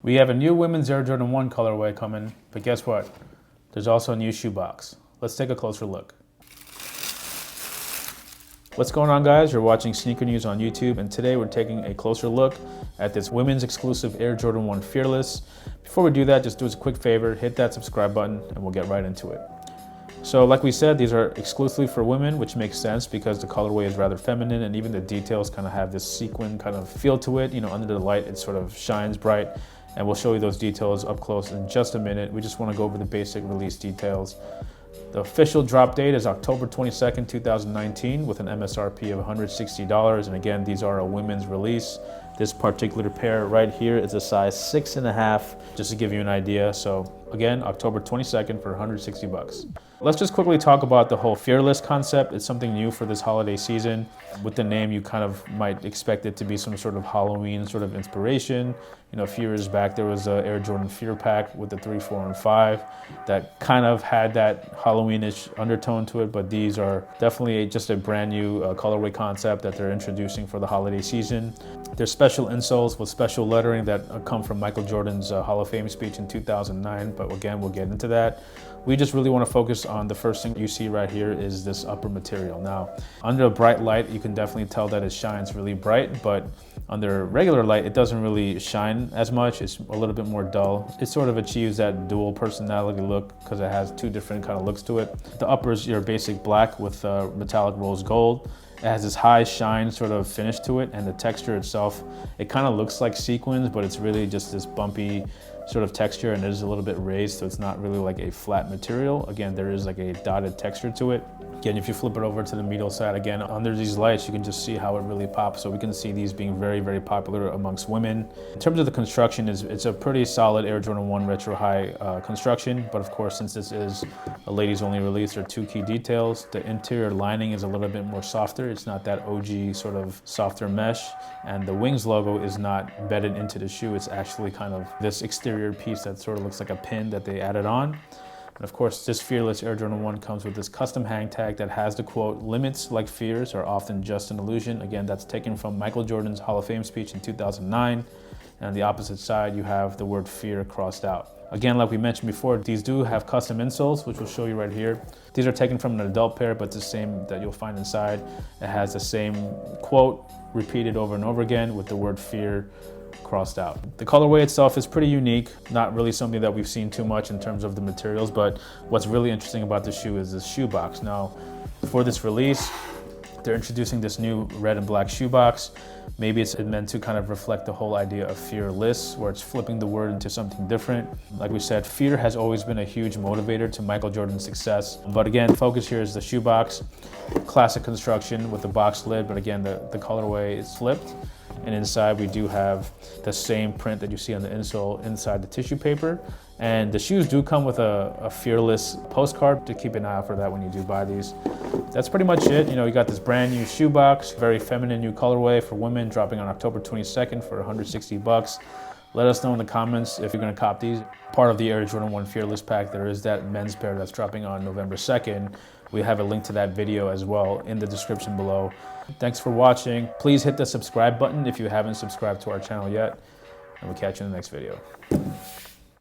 We have a new women's Air Jordan 1 colorway coming, but guess what? There's also a new shoebox. Let's take a closer look. What's going on, guys? You're watching Sneaker News on YouTube, and today we're taking a closer look at this women's exclusive Air Jordan 1 Fearless. Before we do that, just do us a quick favor, hit that subscribe button, and we'll get right into it. So like we said, these are exclusively for women, which makes sense because the colorway is rather feminine, and even the details kind of have this sequin kind of feel to it. You know, under the light, it sort of shines bright. And we'll show you those details up close in just a minute. We just want to go over the basic release details. The official drop date is October 22nd, 2019 with an MSRP of $160. And again, these are a women's release. This particular pair right here is a size 6.5, just to give you an idea. So again, October 22nd for $160. Let's just quickly talk about the whole Fearless concept. It's something new for this holiday season. With the name, you kind of might expect it to be some sort of Halloween sort of inspiration. You know, a few years back, there was a Air Jordan Fear Pack with the 3, 4, and 5 that kind of had that Halloweenish undertone to it, but these are definitely just a brand new colorway concept that they're introducing for the holiday season. There's special insoles with special lettering that come from Michael Jordan's Hall of Fame speech in 2009, but again, we'll get into that. We just really want to focus on the first thing you see right here is this upper material. Now, under a bright light, you can definitely tell that it shines really bright, but under regular light, it doesn't really shine as much. It's a little bit more dull. It sort of achieves that dual personality look because it has two different kind of looks to it. The upper is your basic black with metallic rose gold. It has this high shine sort of finish to it, and the texture itself, it kind of looks like sequins, but it's really just this bumpy sort of texture, and it is a little bit raised, so it's not really like a flat material. Again, there is like a dotted texture to it. Again, if you flip it over to the medial side, again, under these lights, you can just see how it really pops. So we can see these being very, very popular amongst women. In terms of the construction, it's a pretty solid Air Jordan 1 retro high construction. But of course, since this is a ladies only release, there are two key details. The interior lining is a little bit more softer. It's not that OG sort of softer mesh. And the Wings logo is not bedded into the shoe. It's actually kind of this exterior piece that sort of looks like a pin that they added on. And of course, this Fearless Air Jordan 1 comes with this custom hang tag that has the quote, "Limits like fears are often just an illusion." Again, that's taken from Michael Jordan's Hall of Fame speech in 2009. And on the opposite side, you have the word fear crossed out. Again, like we mentioned before, these do have custom insoles, which we'll show you right here. These are taken from an adult pair, but it's the same that you'll find inside. It has the same quote repeated over and over again with the word fear crossed out. The colorway itself is pretty unique, not really something that we've seen too much in terms of the materials, but what's really interesting about the shoe is this shoebox. Now, for this release, they're introducing this new red and black shoebox. Maybe it's meant to kind of reflect the whole idea of fearless, where it's flipping the word into something different. Like we said, fear has always been a huge motivator to Michael Jordan's success. But again, focus here is the shoebox, classic construction with the box lid, but again, the colorway is flipped. And inside we do have the same print that you see on the insole inside the tissue paper. And the shoes do come with a Fearless postcard to keep an eye out for that when you do buy these. That's pretty much it. You know, you got this brand new shoebox, very feminine new colorway for women, dropping on October 22nd for $160. Let us know in the comments if you're gonna cop these. Part of the Air Jordan 1 Fearless pack, there is that men's pair that's dropping on November 2nd. We have a link to that video as well in the description below. Thanks for watching. Please hit the subscribe button if you haven't subscribed to our channel yet, and we'll catch you in the next video.